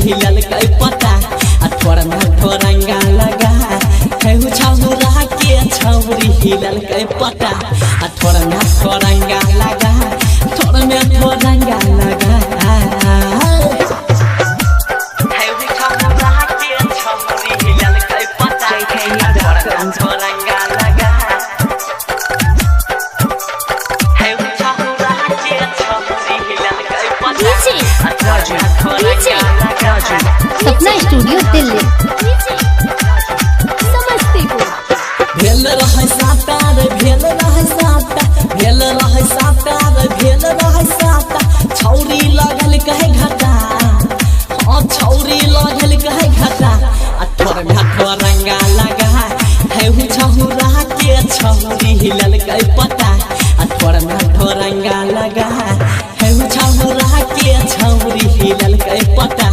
हिलल के पता थोड़ा में थोरंगा लगा है छौरा के छौरी हिलल के पता थोड़ा में थोरंगा लगा थोड़ा में थोरंगा लगा सपना स्टूडियो दिल्ली समस्तीपुर भेल रहे साता रे भेल रहे साता भेल रहे साता रे भेल रहे साता छौरी लगल कहे घाटा हाँ छौरी लगल कहे घाटा थोड़ा में थोरंगा लगा है छौरा के छौरी हिलल के पता थोड़ा में थोरंगा लगा है छौरा के छौरी हिलल के पता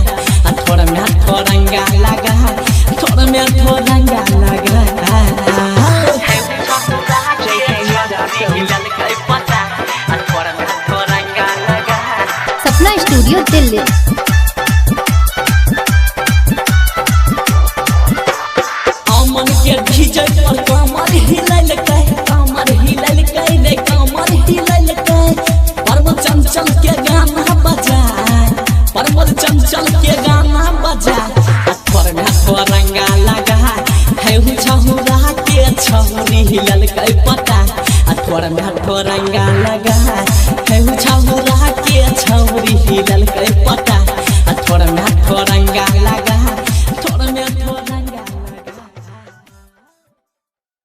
थोड़ा में थोरंगा लगा थोड़ा में थोरंगा लगा सपना स्टूडियो दिल्ली अमन के डीजे पर कमर हिलल के कमर हिलल के रे कमर हिलल के परम चंचल के गाना बजा परम चंचल के गाना बजा थोड़ा में थोरंगा लगा है छौरा के छौरी हिलल के पता थोड़ा में थोरंगा लगा है छौरा के छौरी हिलल के पता थोड़ा में थोरंगा लगा